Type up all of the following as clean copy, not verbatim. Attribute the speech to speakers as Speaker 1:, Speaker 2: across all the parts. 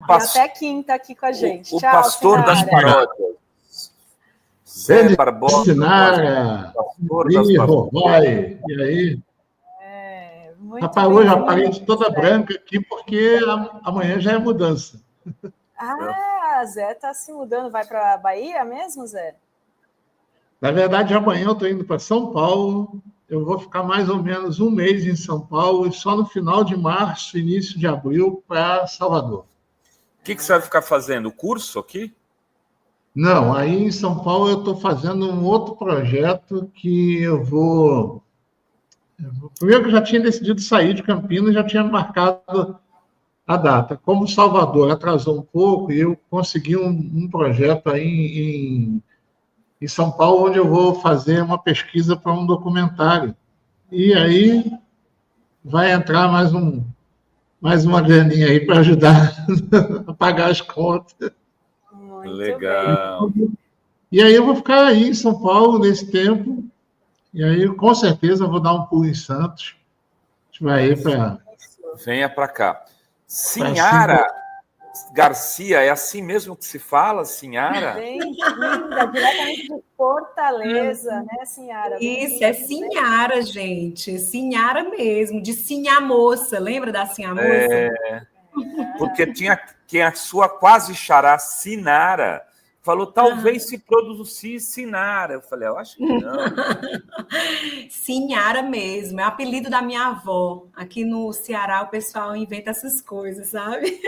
Speaker 1: E até quinta aqui com a gente.
Speaker 2: O
Speaker 1: Tchau,
Speaker 2: pastor das paródias. Zé Barbosa.
Speaker 3: Sinara,
Speaker 2: Pastor das
Speaker 3: paródias. E aí? Rapaz, hoje a parede toda branca aqui, porque amanhã já é mudança.
Speaker 1: Zé está se mudando. Vai para a Bahia mesmo, Zé?
Speaker 3: Na verdade, amanhã eu estou indo para São Paulo. Eu vou ficar mais ou menos um mês em São Paulo e só no final de março, início de abril, para Salvador.
Speaker 2: O que você vai ficar fazendo? Curso aqui?
Speaker 3: Não, aí em São Paulo eu estou fazendo um outro projeto que eu vou... Primeiro que eu já tinha decidido sair de Campinas, já tinha marcado a data. Como Salvador atrasou um pouco, eu consegui um projeto aí em São Paulo, onde eu vou fazer uma pesquisa para um documentário. E aí vai entrar mais uma graninha aí para ajudar a pagar as contas.
Speaker 1: Muito
Speaker 2: legal.
Speaker 1: Bem.
Speaker 3: E aí eu vou ficar aí em São Paulo nesse tempo. E aí, com certeza, eu vou dar um pulo em Santos. A gente vai ir para...
Speaker 2: Venha para cá. Sinhara Garcia, é assim mesmo que se fala, Sinhara?
Speaker 1: Bem-vinda, diretamente de Fortaleza, né, Sinhara?
Speaker 4: Isso, é Sinhara, gente. Sinhara mesmo, de Sinhá Moça. Lembra da Sinhá Moça?
Speaker 2: Porque tinha quem a sua quase xará, Sinara, falou, talvez se produzisse Sinara. Eu falei, eu acho que não.
Speaker 4: Sinhara mesmo, é o apelido da minha avó. Aqui no Ceará o pessoal inventa essas coisas, sabe?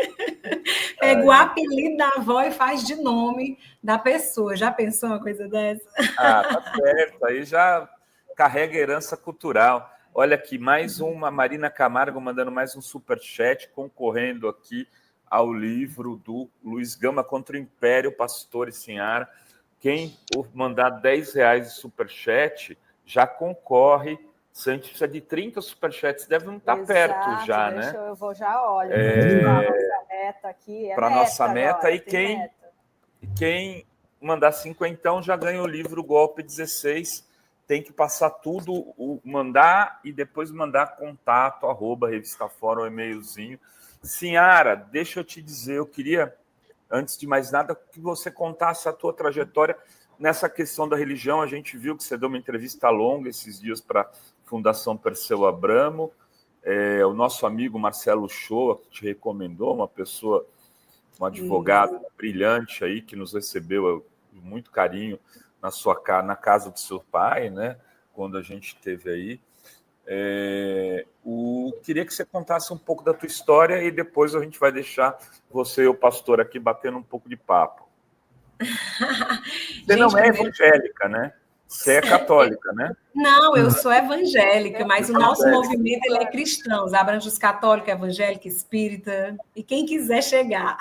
Speaker 4: Pega o apelido da avó e faz de nome da pessoa. Já pensou uma coisa dessa?
Speaker 2: Tá certo. Aí já carrega herança cultural. Olha aqui, mais uma, Marina Camargo mandando mais um superchat, concorrendo aqui ao livro do Luiz Gama contra o Império, Pastor e Sinhara. Quem mandar R$10 de superchat já concorre. Se a gente precisa de 30 superchats, devem estar perto já, né?
Speaker 1: Eu vou já olhar. Para nossa meta aqui.
Speaker 2: Para nossa meta. Agora, e quem mandar 50 já ganha o livro Golpe 16. Tem que passar tudo, mandar e depois mandar contato, @Revista Fora, um e-mailzinho. Sinhara, deixa eu te dizer, eu queria, antes de mais nada, que você contasse a tua trajetória nessa questão da religião. A gente viu que você deu uma entrevista longa esses dias para a Fundação Perseu Abramo. O nosso amigo Marcelo Shoa, que te recomendou, um advogado brilhante aí, que nos recebeu com muito carinho na casa do seu pai, né? Quando a gente esteve aí. Queria que você contasse um pouco da tua história e depois a gente vai deixar você e o pastor aqui batendo um pouco de papo. Você não é evangélica, né? Você é católica, né?
Speaker 4: Não, eu sou evangélica, mas o nosso movimento ele é cristão, abrange os católicos, evangélicos, espírita, e quem quiser chegar.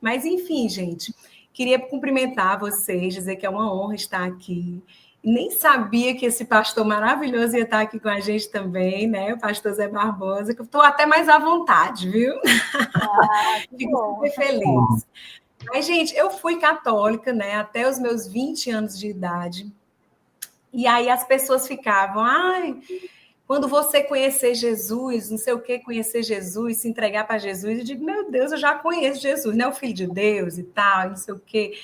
Speaker 4: Mas, enfim, gente, queria cumprimentar vocês, dizer que é uma honra estar aqui. Nem sabia que esse pastor maravilhoso ia estar aqui com a gente também, né? O pastor Zé Barbosa, que eu estou até mais à vontade, viu? Fico super feliz. Mas, gente, eu fui católica, né? Até os meus 20 anos de idade. E aí as pessoas ficavam, quando você conhecer Jesus, não sei o que, conhecer Jesus, se entregar para Jesus, eu digo, meu Deus, eu já conheço Jesus, né? O Filho de Deus e tal, não sei o quê.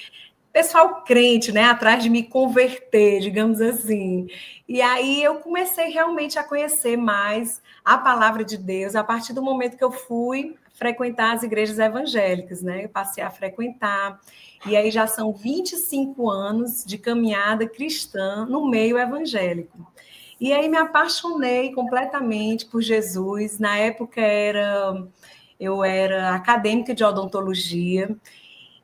Speaker 4: Pessoal crente, né? Atrás de me converter, digamos assim. E aí eu comecei realmente a conhecer mais a palavra de Deus a partir do momento que eu fui frequentar as igrejas evangélicas, né? Eu passei a frequentar. E aí já são 25 anos de caminhada cristã no meio evangélico. E aí me apaixonei completamente por Jesus. Na época eu era acadêmica de odontologia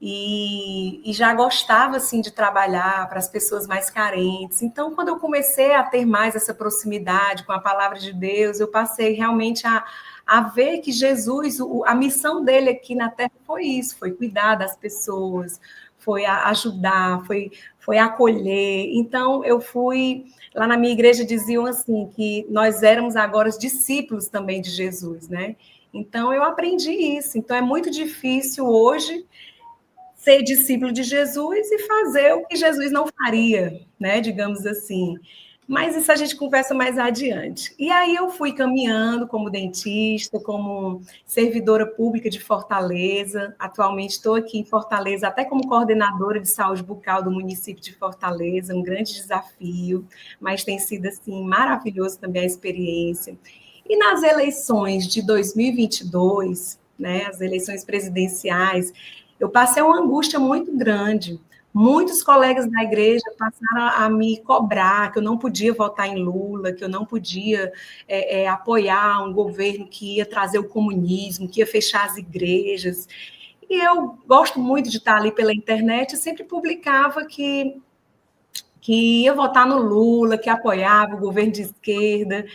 Speaker 4: e já gostava assim de trabalhar para as pessoas mais carentes. Então, quando eu comecei a ter mais essa proximidade com a palavra de Deus, eu passei realmente a ver que Jesus, a missão dele aqui na Terra foi isso, foi cuidar das pessoas, foi ajudar, foi acolher. Então, eu fui... Lá na minha igreja diziam assim, que nós éramos agora os discípulos também de Jesus, né? Então, eu aprendi isso. Então, é muito difícil hoje ser discípulo de Jesus e fazer o que Jesus não faria, né? Digamos assim. Mas isso a gente conversa mais adiante. E aí eu fui caminhando como dentista, como servidora pública de Fortaleza. Atualmente estou aqui em Fortaleza, até como coordenadora de saúde bucal do município de Fortaleza, um grande desafio, mas tem sido assim maravilhoso também a experiência. E nas eleições de 2022, né, as eleições presidenciais, eu passei uma angústia muito grande. Muitos colegas da igreja passaram a me cobrar que eu não podia votar em Lula, que eu não podia apoiar um governo que ia trazer o comunismo, que ia fechar as igrejas. E eu gosto muito de estar ali pela internet, eu sempre publicava que ia votar no Lula, que apoiava o governo de esquerda,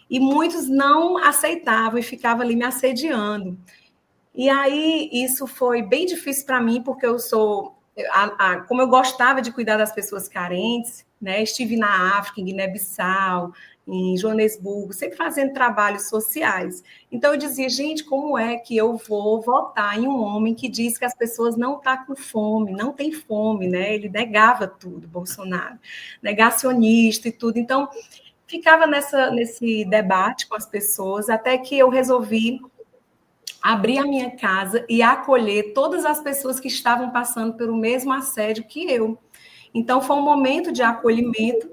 Speaker 4: e muitos não aceitavam e ficavam ali me assediando. E aí, isso foi bem difícil para mim, porque eu sou... como eu gostava de cuidar das pessoas carentes, né? Estive na África, em Guiné-Bissau, em Joanesburgo, sempre fazendo trabalhos sociais. Então, eu dizia, gente, como é que eu vou votar em um homem que diz que as pessoas não estão com fome, não tem fome, né? Ele negava tudo, Bolsonaro, negacionista e tudo. Então, ficava nesse debate com as pessoas, até que eu resolvi abrir a minha casa e acolher todas as pessoas que estavam passando pelo mesmo assédio que eu. Então, foi um momento de acolhimento.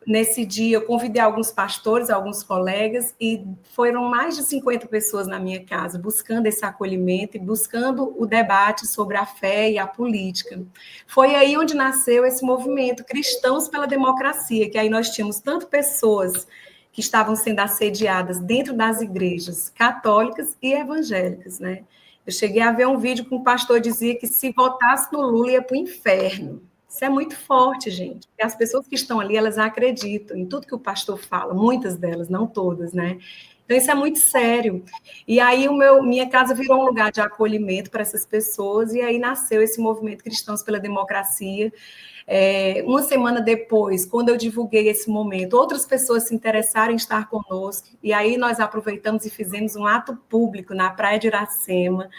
Speaker 4: Nesse dia, eu convidei alguns pastores, alguns colegas, e foram mais de 50 pessoas na minha casa, buscando esse acolhimento e buscando o debate sobre a fé e a política. Foi aí onde nasceu esse movimento Cristãos pela Democracia, que aí nós tínhamos tanto pessoas que estavam sendo assediadas dentro das igrejas católicas e evangélicas, né? Eu cheguei a ver um vídeo que um pastor dizia que se votasse no Lula ia para o inferno. Isso é muito forte, gente, porque as pessoas que estão ali, elas acreditam em tudo que o pastor fala, muitas delas, não todas, né? Então, isso é muito sério. E aí, minha casa virou um lugar de acolhimento para essas pessoas, e aí nasceu esse movimento Cristãos pela Democracia. Uma semana depois, quando eu divulguei esse momento, outras pessoas se interessaram em estar conosco, e aí nós aproveitamos e fizemos um ato público na Praia de Iracema,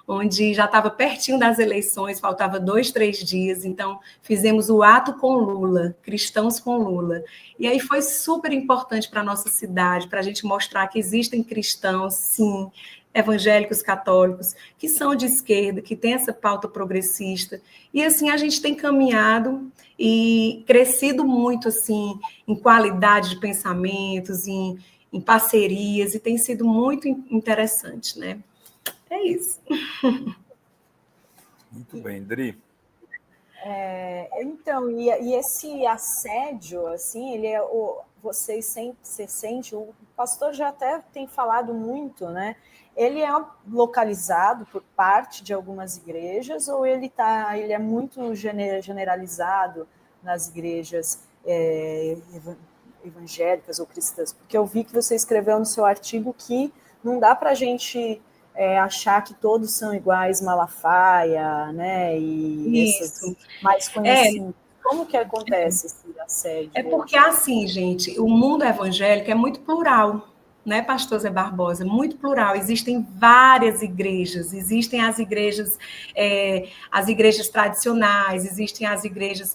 Speaker 4: onde já estava pertinho das eleições, faltava 2, 3 dias, então fizemos o ato com Lula, Cristãos com Lula. E aí foi super importante para a nossa cidade, para a gente mostrar que existem cristãos, sim, evangélicos católicos, que são de esquerda, que têm essa pauta progressista. E assim a gente tem caminhado e crescido muito assim em qualidade de pensamentos, em parcerias, e tem sido muito interessante, né? É isso.
Speaker 2: Muito bem, Dri.
Speaker 1: Então, e esse assédio, assim, ele é você sente, o pastor já até tem falado muito, né? Ele é localizado por parte de algumas igrejas ou ele é muito generalizado nas igrejas evangélicas ou cristãs? Porque eu vi que você escreveu no seu artigo que não dá para a gente achar que todos são iguais, Malafaia, né? E essas mais conhecidas. Como que acontece esse assédio?
Speaker 4: É porque, assim, gente, o mundo evangélico é muito plural, né, pastor Zé Barbosa? Muito plural. Existem várias igrejas. Existem as igrejas tradicionais, existem as igrejas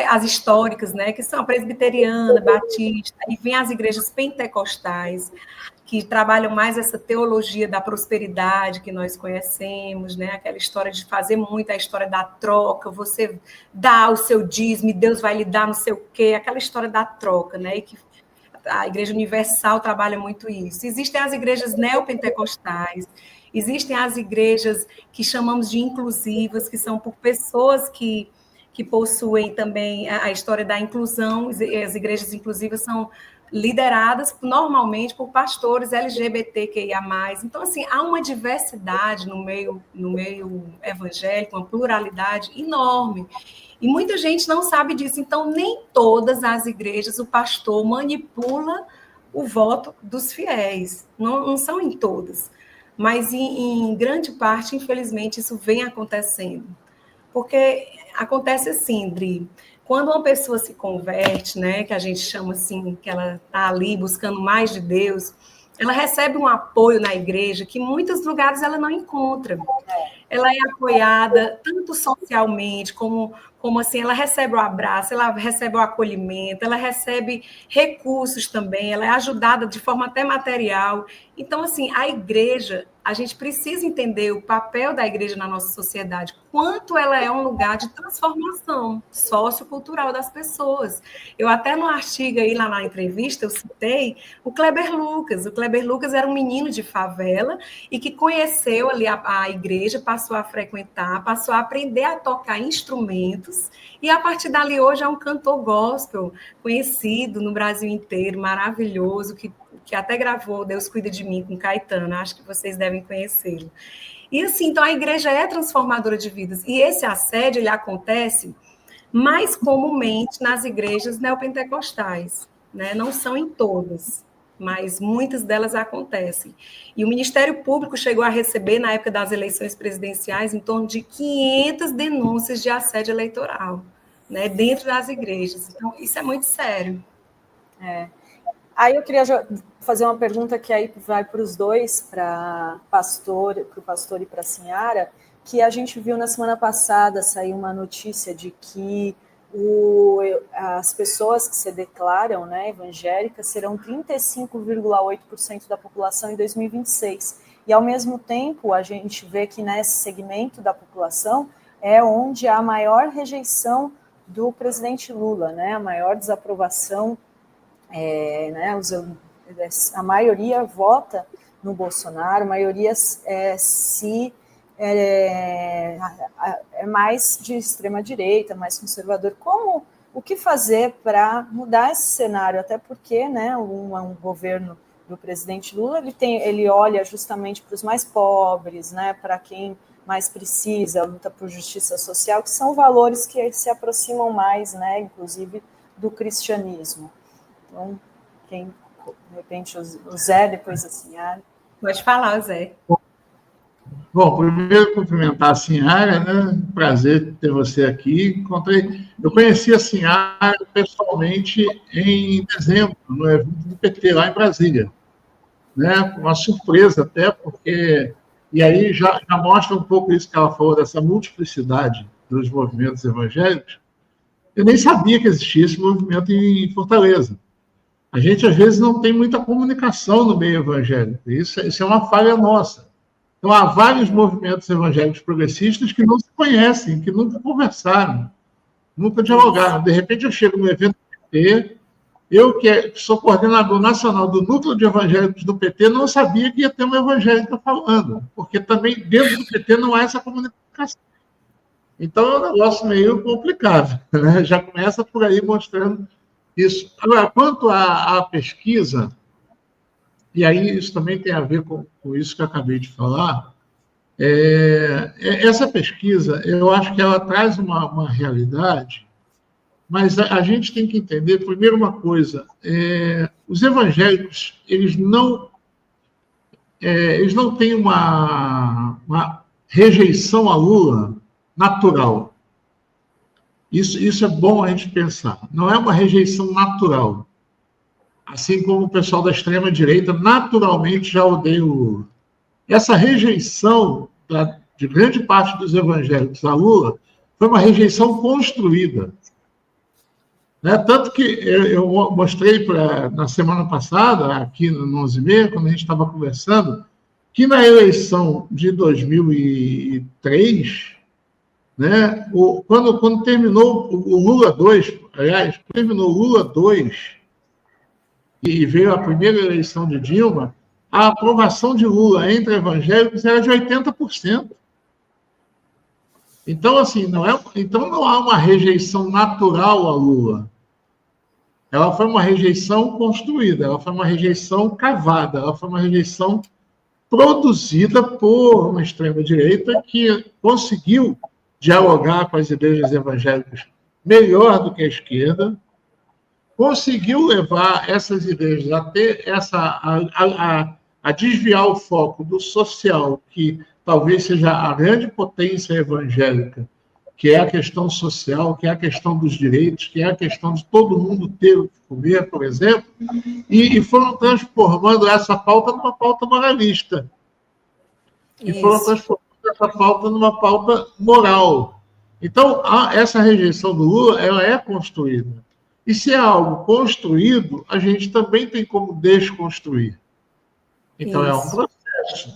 Speaker 4: as históricas, né, que são a presbiteriana, batista, e vem as igrejas pentecostais, que trabalham mais essa teologia da prosperidade que nós conhecemos, né? Aquela história de fazer muito a história da troca, você dá o seu dízimo e Deus vai lhe dar não sei o quê, aquela história da troca, né? E que a Igreja Universal trabalha muito isso. Existem as igrejas neopentecostais, existem as igrejas que chamamos de inclusivas, que são por pessoas que possuem também a história da inclusão. As igrejas inclusivas são lideradas normalmente por pastores LGBTQIA+. Então, assim, há uma diversidade no meio evangélico, uma pluralidade enorme. E muita gente não sabe disso. Então, nem todas as igrejas o pastor manipula o voto dos fiéis. Não são em todas. Mas, em grande parte, infelizmente, isso vem acontecendo. Porque acontece assim, Dri, quando uma pessoa se converte, né, que a gente chama assim, que ela está ali buscando mais de Deus, ela recebe um apoio na igreja que em muitos lugares ela não encontra. Ela é apoiada tanto socialmente como como assim, ela recebe o abraço, ela recebe o acolhimento, ela recebe recursos também, ela é ajudada de forma até material. Então, assim, a igreja, a gente precisa entender o papel da igreja na nossa sociedade, quanto ela é um lugar de transformação sociocultural das pessoas. Eu até no artigo aí, lá na entrevista, eu citei o Kleber Lucas. O Kleber Lucas era um menino de favela e que conheceu ali a igreja, passou a frequentar, passou a aprender a tocar instrumentos e a partir dali hoje é um cantor gospel conhecido no Brasil inteiro, maravilhoso, que até gravou Deus Cuida de Mim com Caetano, acho que vocês devem conhecê-lo. E assim, então a igreja é transformadora de vidas, e esse assédio, ele acontece mais comumente nas igrejas neopentecostais, né? Não são em todas, mas muitas delas acontecem. E o Ministério Público chegou a receber, na época das eleições presidenciais, em torno de 500 denúncias de assédio eleitoral, né? Dentro das igrejas. Então, isso é muito sério.
Speaker 1: Aí eu queria fazer uma pergunta que aí vai para os dois, para o pastor e para a senhora, que a gente viu na semana passada, saiu uma notícia de que as pessoas que se declaram, né, evangélicas serão 35,8% da população em 2026. E, ao mesmo tempo, a gente vê que nesse segmento da população é onde há a maior rejeição do presidente Lula, né, a maior desaprovação. Né, a maioria vota no Bolsonaro, a maioria é mais de extrema-direita, mais conservador. O que fazer para mudar esse cenário? Até porque, né, um governo do presidente Lula, ele olha justamente para os mais pobres, né, para quem mais precisa, luta por justiça social, que são valores que se aproximam mais, né, inclusive, do cristianismo. Então, de repente, o Zé, depois a senhora.
Speaker 4: Pode falar, Zé.
Speaker 3: Bom, primeiro cumprimentar a senhora, né? Prazer ter você aqui. Eu conheci a senhora pessoalmente em dezembro, no evento do PT, lá em Brasília. Né? Uma surpresa até, porque... E aí já mostra um pouco isso que ela falou, dessa multiplicidade dos movimentos evangélicos. Eu nem sabia que existia esse movimento em Fortaleza. A gente, às vezes, não tem muita comunicação no meio evangélico. Isso é uma falha nossa. Então, há vários movimentos evangélicos progressistas que não se conhecem, que nunca conversaram, nunca dialogaram. De repente, eu chego no evento do PT, eu, que sou coordenador nacional do Núcleo de Evangélicos do PT, não sabia que ia ter um evangélico falando, porque também dentro do PT não há essa comunicação. Então, é um negócio meio complicado, né? Já começa por aí mostrando isso. Agora, quanto à pesquisa, e aí isso também tem a ver com isso que eu acabei de falar, essa pesquisa, eu acho que ela traz uma realidade, mas a gente tem que entender, primeiro, uma coisa, os evangélicos, eles não têm uma rejeição a Lula natural. Isso é bom a gente pensar. Não é uma rejeição natural. Assim como o pessoal da extrema-direita naturalmente já odeia o Lula. Essa rejeição de grande parte dos evangélicos a Lula foi uma rejeição construída. Né? Tanto que eu mostrei na semana passada, aqui no 11h30, quando a gente estava conversando, que na eleição de 2003... Né? Quando terminou o Lula 2, aliás, terminou o Lula 2 e veio a primeira eleição de Dilma, a aprovação de Lula entre evangélicos era de 80%. Então, assim, não há uma rejeição natural a Lula. Ela foi uma rejeição construída, ela foi uma rejeição cavada, ela foi uma rejeição produzida por uma extrema-direita que conseguiu dialogar com as igrejas evangélicas melhor do que a esquerda, conseguiu levar essas igrejas a ter a desviar o foco do social, que talvez seja a grande potência evangélica, que é a questão social, que é a questão dos direitos, que é a questão de todo mundo ter o que comer, por exemplo, e foram transformando essa pauta numa pauta moralista. E foram transformando essa pauta numa pauta moral. Então, essa rejeição do Lula, ela é construída. E se é algo construído, a gente também tem como desconstruir. Então, é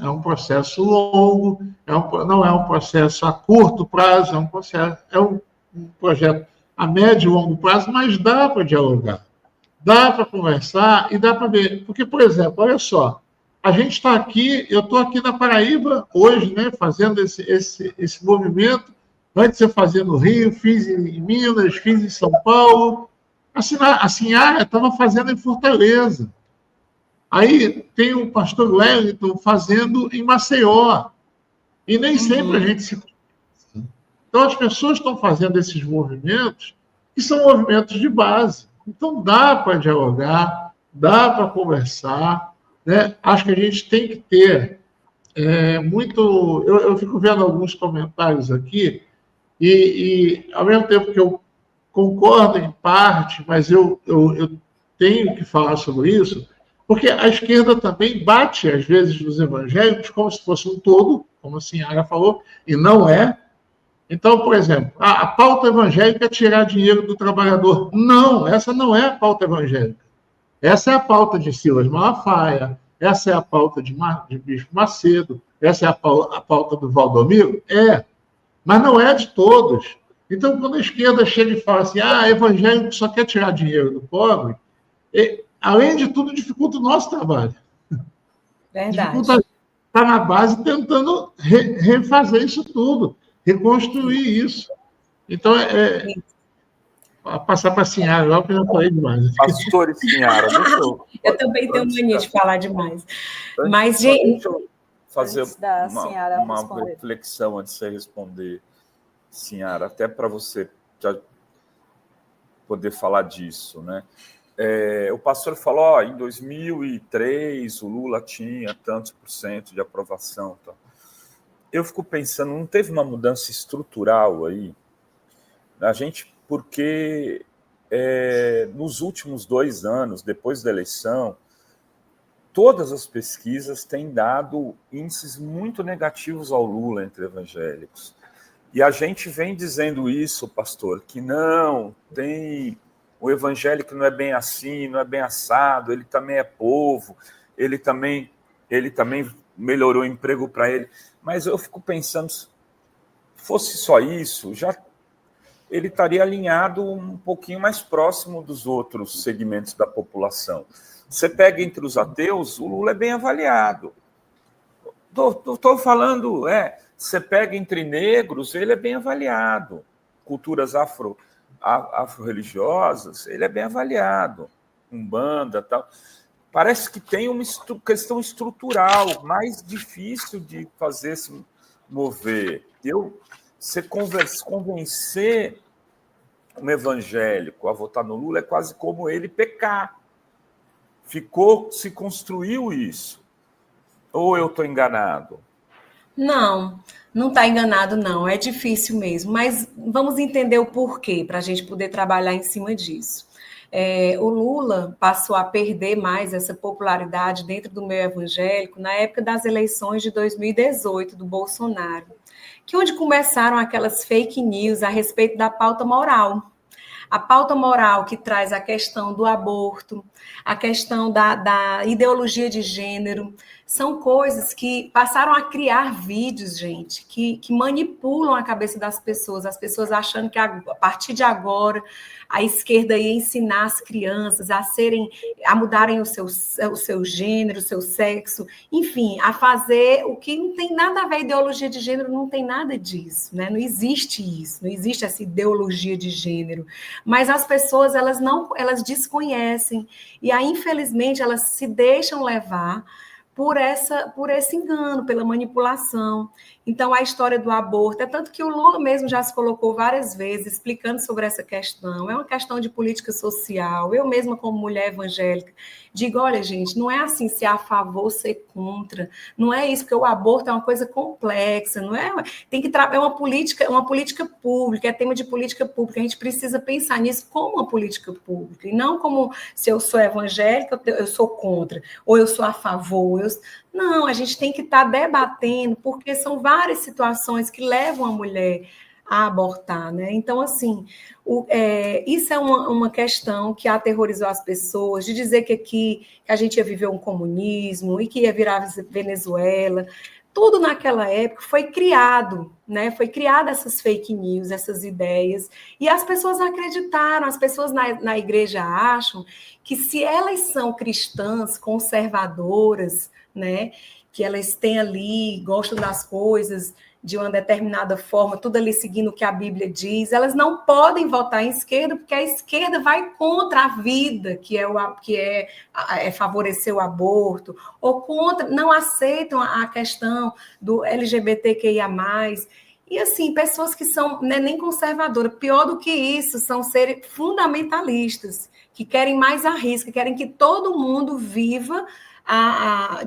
Speaker 3: um processo longo, não é um processo a curto prazo, é um projeto a médio e longo prazo, mas dá para dialogar, dá para conversar e dá para ver. Porque, por exemplo, olha só, a gente está aqui, eu estou aqui na Paraíba hoje, né, fazendo esse movimento. Antes eu fazia no Rio, fiz em Minas, fiz em São Paulo. A Sinhara estava fazendo em Fortaleza. Aí tem o pastor Wellington fazendo em Maceió. E nem sempre a gente se conhece. Então, as pessoas estão fazendo esses movimentos, que são movimentos de base. Então, dá para dialogar, dá para conversar. Né? Acho que a gente tem que ter muito... Eu fico vendo alguns comentários aqui, e ao mesmo tempo que eu concordo em parte, mas eu tenho que falar sobre isso, porque a esquerda também bate, às vezes, nos evangélicos como se fosse um todo, como a senhora falou, e não é. Então, por exemplo, a pauta evangélica é tirar dinheiro do trabalhador. Não, essa não é a pauta evangélica. Essa é a pauta de Silas Malafaia, essa é a pauta de Bispo Macedo, essa é a pauta do Valdomiro? Mas não é de todos. Então, quando a esquerda chega e fala assim, evangélico só quer tirar dinheiro do pobre, além de tudo, dificulta o nosso trabalho.
Speaker 4: Verdade.
Speaker 3: Dificulta estar na base tentando refazer isso tudo, reconstruir isso. Então, passar para a Sinhara, logo que eu já falei demais.
Speaker 2: Pastor e Sinhara,
Speaker 4: eu também tenho mania de falar demais. Mas, gente...
Speaker 2: Deixa eu fazer uma reflexão antes de você responder, Sinhara, até para você já poder falar disso, né? O pastor falou, em 2003 o Lula tinha tantos % de aprovação. Tá? Eu fico pensando, não teve uma mudança estrutural aí? A gente, porque nos últimos 2 anos, depois da eleição, todas as pesquisas têm dado índices muito negativos ao Lula entre evangélicos. E a gente vem dizendo isso, pastor, que não, o evangélico não é bem assim, não é bem assado, ele também é povo, ele também melhorou o emprego para ele. Mas eu fico pensando, se fosse só isso, ele estaria alinhado um pouquinho mais próximo dos outros segmentos da população. Você pega entre os ateus, o Lula é bem avaliado. Estou falando, você pega entre negros, ele é bem avaliado. Culturas afro-religiosas, ele é bem avaliado. Umbanda, tal. Parece que tem uma questão estrutural mais difícil de fazer se mover. Você convencer um evangélico a votar no Lula é quase como ele pecar. Se construiu isso. Ou eu estou enganado?
Speaker 4: Não está enganado, não. É difícil mesmo. Mas vamos entender o porquê, para a gente poder trabalhar em cima disso. O Lula passou a perder mais essa popularidade dentro do meio evangélico na época das eleições de 2018, do Bolsonaro, que onde começaram aquelas fake news a respeito da pauta moral. A pauta moral que traz a questão do aborto, a questão da ideologia de gênero, são coisas que passaram a criar vídeos, gente, que manipulam a cabeça das pessoas, as pessoas achando que a partir de agora a esquerda ia ensinar as crianças a mudarem o seu gênero, o seu sexo, enfim, a fazer o que não tem nada a ver. Ideologia de gênero não tem nada disso, né? Não existe isso, não existe essa ideologia de gênero. Mas as pessoas, elas desconhecem, e aí, infelizmente, elas se deixam levar por esse engano, pela manipulação. Então, a história do aborto, tanto que o Lula mesmo já se colocou várias vezes explicando sobre essa questão, é uma questão de política social. Eu mesma, como mulher evangélica, digo, olha, gente, não é assim ser a favor ou ser contra, não é isso, porque o aborto é uma coisa complexa, não é? É uma política pública, é tema de política pública, a gente precisa pensar nisso como uma política pública, e não como se eu sou evangélica, eu sou contra, ou eu sou a favor, Não, a gente tem que estar debatendo, porque são várias situações que levam a mulher a abortar, né? Então, assim, isso é uma questão que aterrorizou as pessoas, de dizer que a gente ia viver um comunismo e que ia virar Venezuela. Tudo naquela época foi criado, né? Foi criada essas fake news, essas ideias, e as pessoas acreditaram. As pessoas na igreja acham que se elas são cristãs, conservadoras, né? Que elas têm ali, gostam das coisas de uma determinada forma, tudo ali seguindo o que a Bíblia diz, elas não podem votar em esquerda, porque a esquerda vai contra a vida, que é favorecer o aborto, ou contra, não aceitam a questão do LGBTQIA+. E, assim, pessoas que são nem conservadoras, pior do que isso, são seres fundamentalistas, que querem mais a risca, querem que todo mundo viva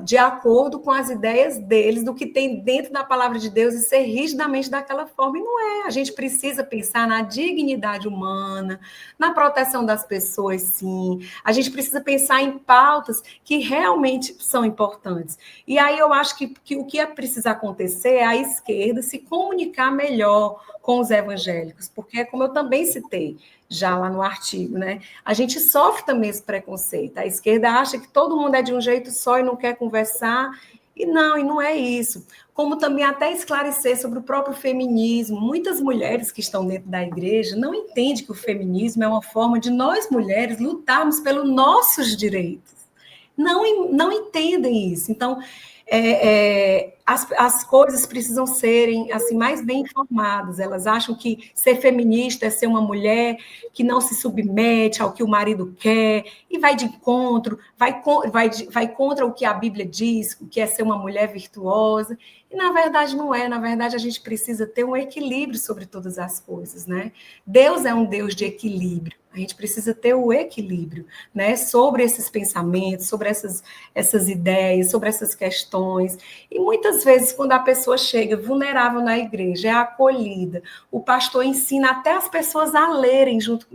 Speaker 4: de acordo com as ideias deles, do que tem dentro da palavra de Deus, e ser rigidamente daquela forma. E não é. A gente precisa pensar na dignidade humana, na proteção das pessoas, sim. A gente precisa pensar em pautas que realmente são importantes. E aí eu acho que o que é preciso acontecer é a esquerda se comunicar melhor com os evangélicos, porque, como eu também citei já lá no artigo, né? A gente sofre também esse preconceito. A esquerda acha que todo mundo é de um jeito só e não quer conversar, e não é isso. Como também até esclarecer sobre o próprio feminismo. Muitas mulheres que estão dentro da igreja não entendem que o feminismo é uma forma de nós, mulheres, lutarmos pelos nossos direitos. Não entendem isso. Então, as coisas precisam serem assim mais bem informadas. Elas acham que ser feminista é ser uma mulher que não se submete ao que o marido quer e vai de encontro, vai contra o que a Bíblia diz, o que é ser uma mulher virtuosa. E, na verdade, não é. Na verdade, a gente precisa ter um equilíbrio sobre todas as coisas, né? Deus é um Deus de equilíbrio. A gente precisa ter o equilíbrio, né, sobre esses pensamentos, sobre essas ideias, sobre essas questões. E muitas vezes, quando a pessoa chega vulnerável na igreja, é acolhida, o pastor ensina até as pessoas a lerem junto,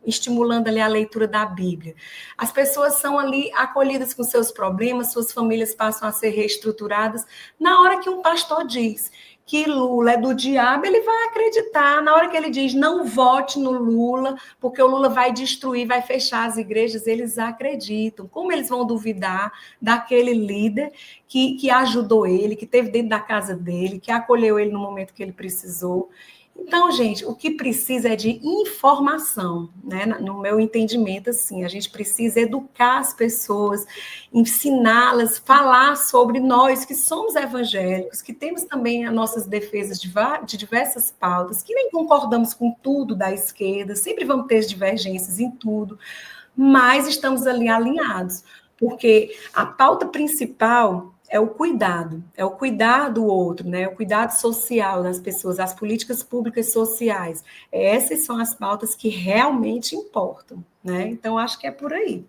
Speaker 4: estimulando ali a leitura da Bíblia. As pessoas são ali acolhidas com seus problemas, suas famílias passam a ser reestruturadas. Na hora que um pastor diz que Lula é do diabo, ele vai acreditar. Na hora que ele diz não vote no Lula, porque o Lula vai destruir, vai fechar as igrejas, eles acreditam. Como eles vão duvidar daquele líder que ajudou ele, que esteve dentro da casa dele, que acolheu ele no momento que ele precisou? Então, gente, o que precisa é de informação, né? No meu entendimento, assim, a gente precisa educar as pessoas, ensiná-las, falar sobre nós que somos evangélicos, que temos também as nossas defesas de diversas pautas, que nem concordamos com tudo da esquerda, sempre vamos ter divergências em tudo, mas estamos ali alinhados, porque a pauta principal é o cuidar do outro, né? O cuidado social das pessoas, as políticas públicas sociais. Essas são as pautas que realmente importam, né? Então, acho que é por aí.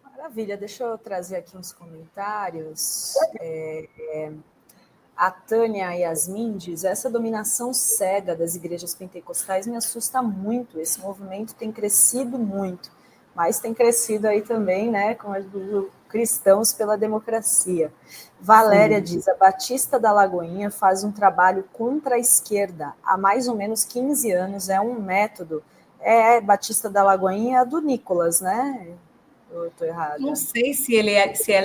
Speaker 1: Maravilha, deixa eu trazer aqui uns comentários. A Tânia Yasmin diz: essa dominação cega das igrejas pentecostais me assusta muito. Esse movimento tem crescido muito, mas tem crescido aí também, né, com Cristãos pela Democracia. Valéria diz: a Batista da Lagoinha faz um trabalho contra a esquerda há mais ou menos 15 anos, é um método. Batista da Lagoinha é do Nicolas, né? Eu estou errada.
Speaker 4: Não sei se ela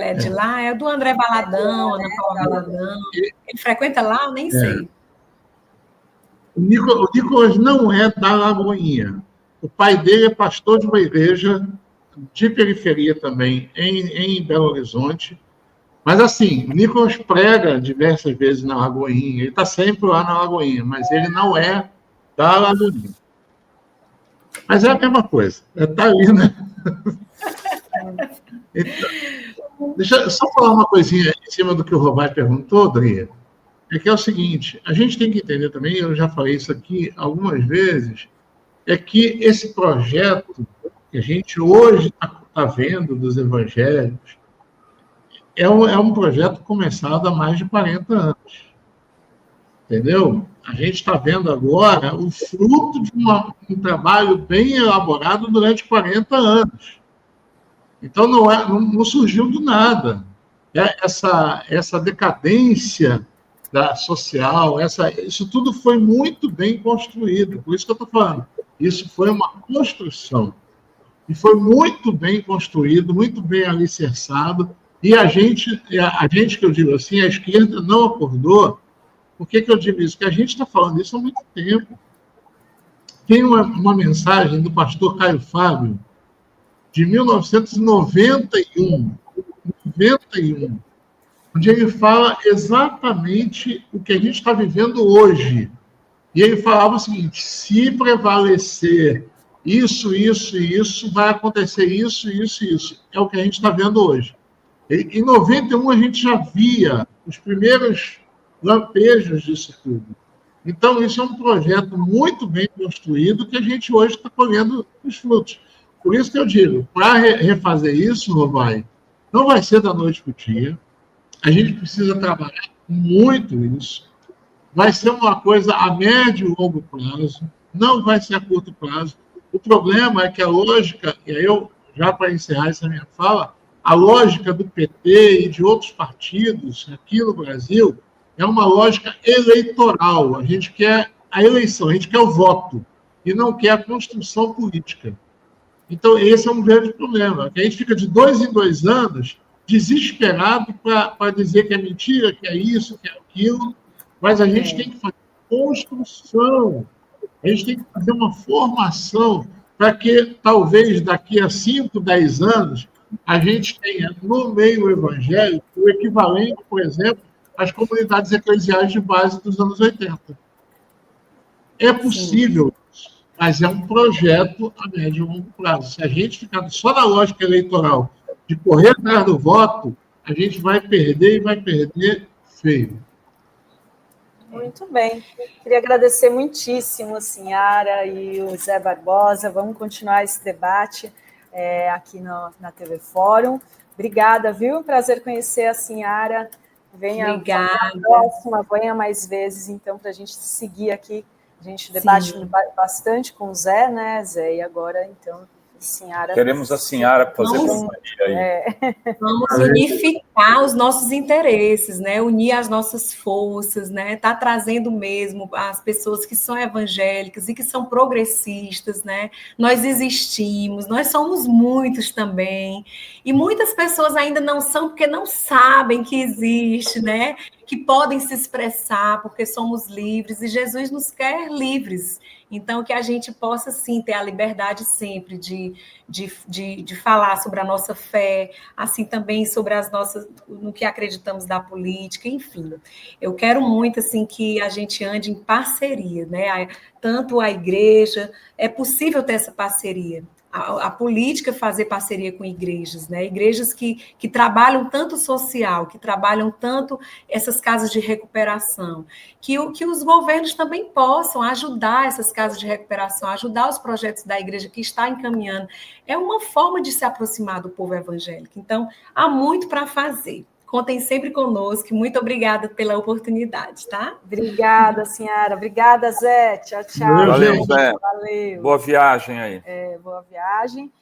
Speaker 4: é de lá, é do André Baladão, Ana Paula Baladão. Ele frequenta lá? Eu nem sei.
Speaker 3: O Nicolas não é da Lagoinha. O pai dele é pastor de uma igreja de periferia também, em Belo Horizonte. Mas, assim, o Nicolas prega diversas vezes na Lagoinha. Ele está sempre lá na Lagoinha, mas ele não é da Lagoinha. Mas é a mesma coisa. Está ali, né? Então, deixa eu só falar uma coisinha em cima do que o Robai perguntou, Dria. É que é o seguinte, a gente tem que entender também, eu já falei isso aqui algumas vezes, é que esse projeto que a gente hoje está vendo dos evangélicos é um projeto começado há mais de 40 anos. Entendeu? A gente está vendo agora o fruto de um trabalho bem elaborado durante 40 anos. Então, não surgiu do nada. Essa decadência da social, isso tudo foi muito bem construído. Por isso que eu estou falando. Isso foi uma construção. E foi muito bem construído, muito bem alicerçado. E a gente que eu digo assim, a esquerda não acordou. Por que eu digo isso? Porque a gente está falando isso há muito tempo. Tem uma mensagem do pastor Caio Fábio, de 1991, onde ele fala exatamente o que a gente está vivendo hoje. E ele falava o seguinte: se prevalecer isso, isso e isso, vai acontecer isso, isso e isso. É o que a gente está vendo hoje. Em 91, a gente já via os primeiros lampejos disso tudo. Então, isso é um projeto muito bem construído que a gente hoje está colhendo os frutos. Por isso que eu digo, para refazer isso, Rovai, não vai ser da noite para o dia. A gente precisa trabalhar muito isso. Vai ser uma coisa a médio e longo prazo, não vai ser a curto prazo. O problema é que a lógica, e aí eu, já para encerrar essa minha fala, a lógica do PT e de outros partidos aqui no Brasil é uma lógica eleitoral. A gente quer a eleição, a gente quer o voto, e não quer a construção política. Então, esse é um grande problema, que a gente fica de 2 em 2 anos desesperado para dizer que é mentira, que é isso, que é aquilo, mas a gente tem que fazer construção, a gente tem que fazer uma formação para que, talvez, daqui a 5, 10 anos, a gente tenha, no meio evangélico, o equivalente, por exemplo, às comunidades eclesiais de base dos anos 80. É possível, mas é um projeto a médio e longo prazo. Se a gente ficar só na lógica eleitoral de correr atrás do voto, a gente vai perder e vai perder feio.
Speaker 1: Muito bem. Queria agradecer muitíssimo a Sinhara e o Zé Barbosa. Vamos continuar esse debate aqui na TV Fórum. Obrigada, viu? Prazer conhecer a Sinhara. Venha a próxima, venha mais vezes, então, para a gente seguir aqui. A gente debate bastante com o Zé, né, Zé? E agora, então, Sinhara...
Speaker 2: Queremos a Sinhara fazer companhia aí.
Speaker 4: Vamos unificar os nossos interesses, né? Unir as nossas forças, né? Tá trazendo mesmo as pessoas que são evangélicas e que são progressistas, né? Nós existimos, nós somos muitos também. E muitas pessoas ainda não são porque não sabem que existe, né? Que podem se expressar porque somos livres e Jesus nos quer livres. Então, que a gente possa, sim, ter a liberdade sempre de falar sobre a nossa fé, assim também sobre as nossas, no que acreditamos da política, enfim. Eu quero muito, assim, que a gente ande em parceria, né? Tanto a igreja, é possível ter essa parceria. A política fazer parceria com igrejas, né? Igrejas que trabalham tanto social, que trabalham tanto essas casas de recuperação, que os governos também possam ajudar essas casas de recuperação, ajudar os projetos da igreja que está encaminhando. É uma forma de se aproximar do povo evangélico. Então, há muito para fazer. Contem sempre conosco. Muito obrigada pela oportunidade, tá?
Speaker 1: Obrigada, Sinhara. Obrigada, Zé. Tchau, tchau.
Speaker 2: Valeu, Zé.
Speaker 1: Valeu.
Speaker 2: Boa viagem aí.
Speaker 1: Boa viagem.